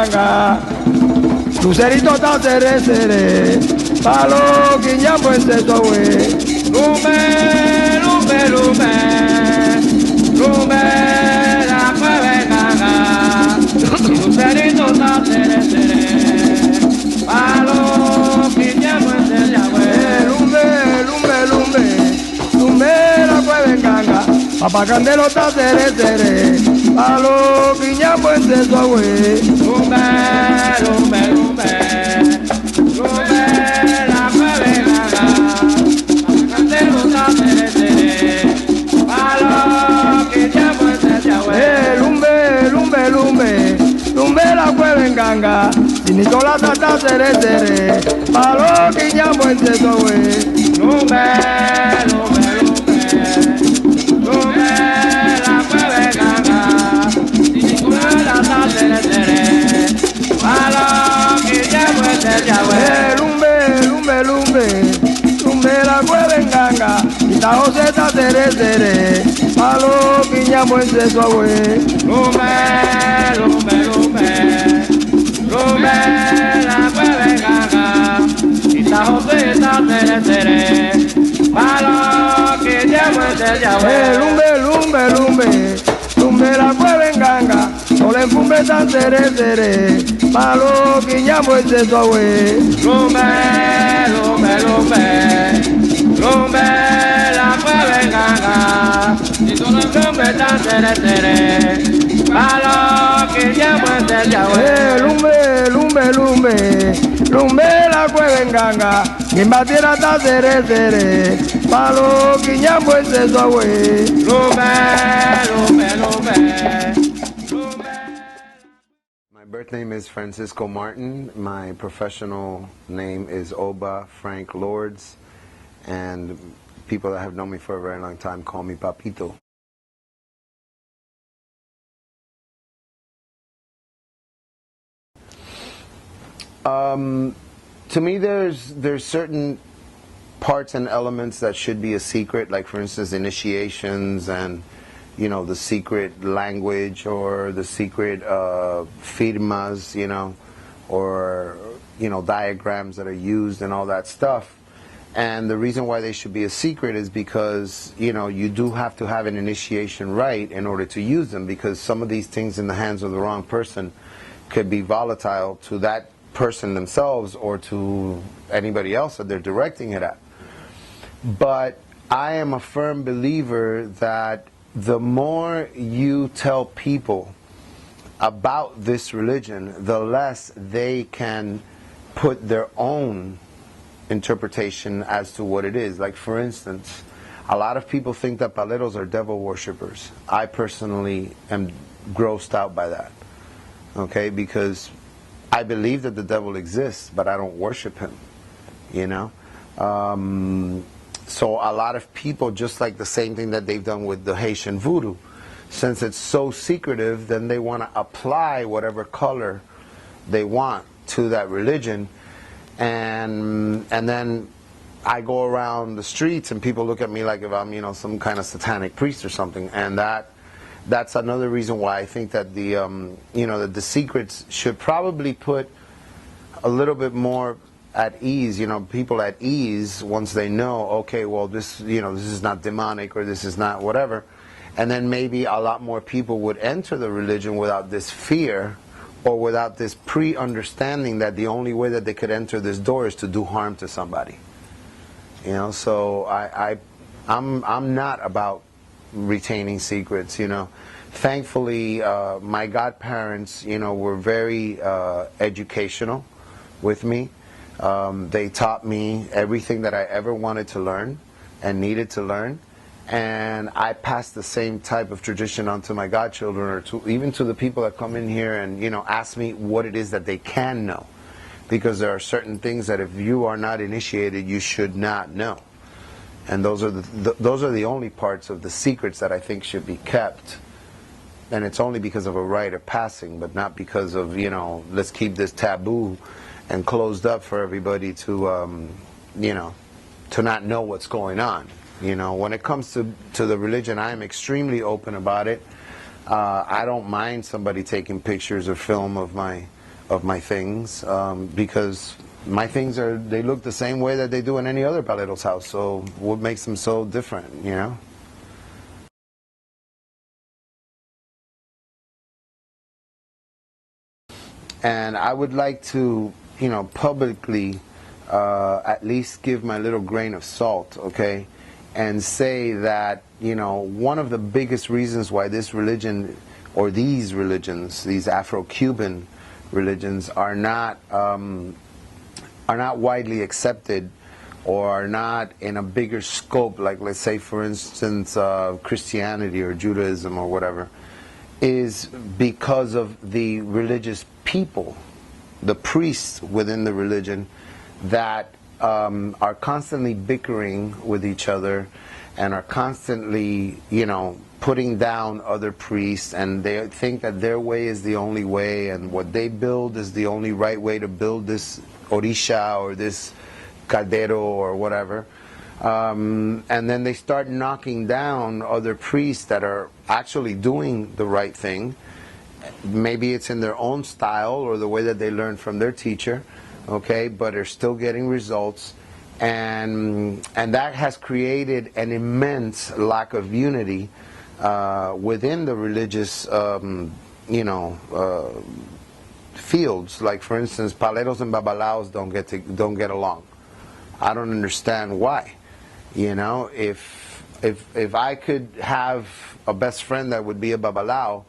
ganga. Lucerito ta sere sere, palo quiñambo en sesowe. Lume, lume, lume, lume la mueve ganga. Lucerito ta sere sere, palo quiñambo en sesowe. Lume, lume, lume, lume la mueve ganga. Papá Candelo ta sere sere, palo quiñambo en sesowe. Lume, lume, lume, lume la mueve ganga. Papá Candelo ta sere sere, palo quiñambo en sesowe. Lumbe, lumbe, lumbe, lumbe la mueve ganga. Sinitola ta sere sere, palo quiñambo en sesowe. Lumbe, lumbe, lumbe, lumbe la mueve ganga. Sinitola ta sere sere, palo quiñambo en sesowe. Lumbe, lumbe, lumbe, lumbe la mueve ganga. Ita José ta sere sere, palo quiñambo en sesowe. Lumbe, lumbe, lumbe, lumbe la mueve ganga. Ita José ta sere sere, palo quiñambo en sesowe. Lumbe, lumbe, lumbe, lumbe la mueve ganga. Solo en fumbe ta sere sere, palo quiñambo en sesowe. Lumbe, lumbe, lumbe, lumbe la mueve ganga. Y solo en fumbe ta sere sere, palo quiñambo en sesowe. Lumbe, lumbe, lumbe, lumbe la mueve ganga. Gimbatiera ta sere sere, palo quiñambo en sesowe. Lumbe, lumbe, lumbe. My birth name is Francisco Martin. My professional name is Oba Frank Lords, and people that have known me for a very long time call me Papito. To me, there's certain parts and elements that should be a secret, like for instance initiations and the secret language or the secret firmas, or diagrams that are used and all that stuff. And the reason why they should be a secret is because you do have to have an initiation right in order to use them, because some of these things in the hands of the wrong person could be volatile to that person themselves or to anybody else that they're directing it at. But I am a firm believer that the more you tell people about this religion, the less they can put their own interpretation as to what it is. Like for instance, a lot of people think that Paleros are devil worshippers. I personally am grossed out by that, okay, because I believe that the devil exists, but I don't worship him, So a lot of people, just like the same thing that they've done with the Haitian voodoo, since it's so secretive, then they want to apply whatever color they want to that religion, and then I go around the streets and people look at me like if I'm some kind of satanic priest or something, and that's another reason why I think that the secrets should probably put a little bit more at ease, people at ease once they know, okay, well this is not demonic or this is not whatever, and then maybe a lot more people would enter the religion without this fear or without this pre-understanding that the only way that they could enter this door is to do harm to somebody. So I'm not about retaining secrets. Thankfully, my godparents, were very educational with me. They taught me everything that I ever wanted to learn and needed to learn, and I passed the same type of tradition on to my godchildren, or even to the people that come in here and ask me what it is that they can know, because there are certain things that if you are not initiated, you should not know. And those are the only parts of the secrets that I think should be kept. And it's only because of a rite of passing, but not because of, let's keep this taboo and closed up for everybody to, to not know what's going on. When it comes to the religion, I am extremely open about it. I don't mind somebody taking pictures or film of my of my things, because my things they look the same way that they do in any other Palero's house. So what makes them so different, you know? And I would like to, you know, publicly at least give my little grain of salt, okay, and say that, you know, one of the biggest reasons why this religion, or these religions, these Afro-Cuban religions, are not widely accepted, or are not in a bigger scope, like, let's say, for instance, Christianity or Judaism or whatever, is because of the religious people, the priests within the religion, that are constantly bickering with each other and are constantly, you know, putting down other priests, and they think that their way is the only way, and what they build is the only right way to build this orisha or this caldero or whatever. And then they start knocking down other priests that are actually doing the right thing. Maybe it's in their own style or the way that they learned from their teacher, okay, but are still getting results. And that has created an immense lack of unity within the religious, you know, fields. Like, for instance, Paleros and Babalaos don't get along. I don't understand why. You know, if I could have a best friend that would be a Babalao,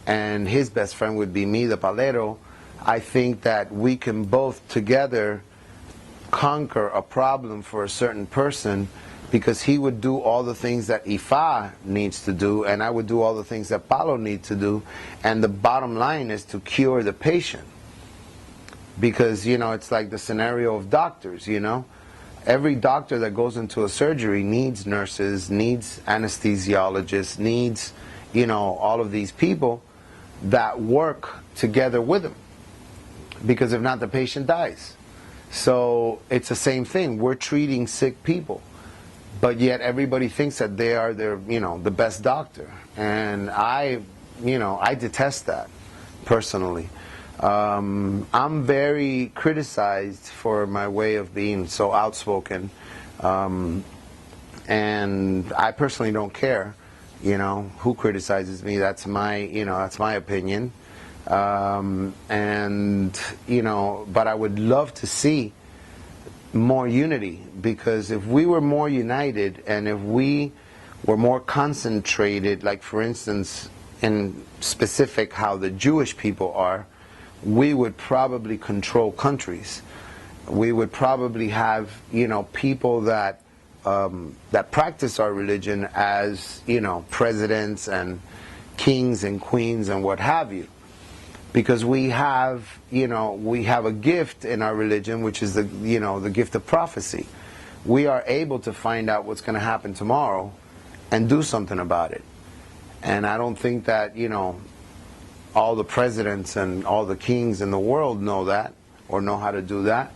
and his best friend would be me, the Palero, I think that we can both together conquer a problem for a certain person, because he would do all the things that Ifa needs to do, and I would do all the things that Palo needs to do, and the bottom line is to cure the patient. Because, you know, it's like the scenario of doctors, you know. Every doctor that goes into a surgery needs nurses, needs anesthesiologists, needs, you know, all of these people that work together with him. Because if not, the patient dies. So it's the same thing. We're treating sick people, but yet everybody thinks that they are their, you know, the best doctor. And I detest that personally. I'm very criticized for my way of being so outspoken, and I personally don't care, you know, who criticizes me. That's my opinion, and, you know, but I would love to see more unity, because if we were more united and if we were more concentrated, like, for instance, in specific how the Jewish people are, we would probably control countries. We would probably have, you know, people that that practice our religion as, you know, presidents and kings and queens and what have you. Because we have, you know, we have a gift in our religion, which is the, you know, the gift of prophecy. We are able to find out what's going to happen tomorrow and do something about it. And I don't think that, you know, all the presidents and all the kings in the world know that, or know how to do that.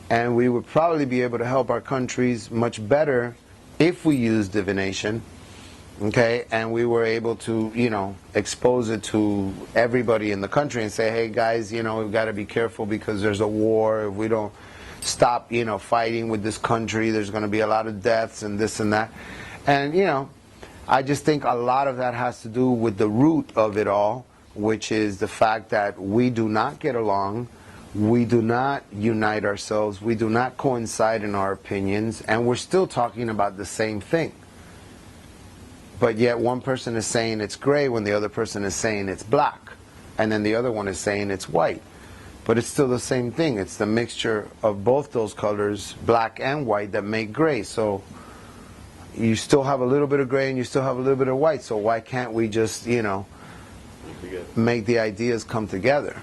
And we would probably be able to help our countries much better if we use divination, okay, and we were able to, you know, expose it to everybody in the country and say, hey guys, you know, we've got to be careful because there's a war. If we don't stop, you know, fighting with this country, there's going to be a lot of deaths and this and that. And, you know, I just think a lot of that has to do with the root of it all, which is the fact that we do not get along, we do not unite ourselves, we do not coincide in our opinions, and we're still talking about the same thing. But yet one person is saying it's gray when the other person is saying it's black, and then the other one is saying it's white. But it's still the same thing. It's the mixture of both those colors, black and white, that make gray. So you still have a little bit of gray and you still have a little bit of white. So why can't we just, you know, make the ideas come together?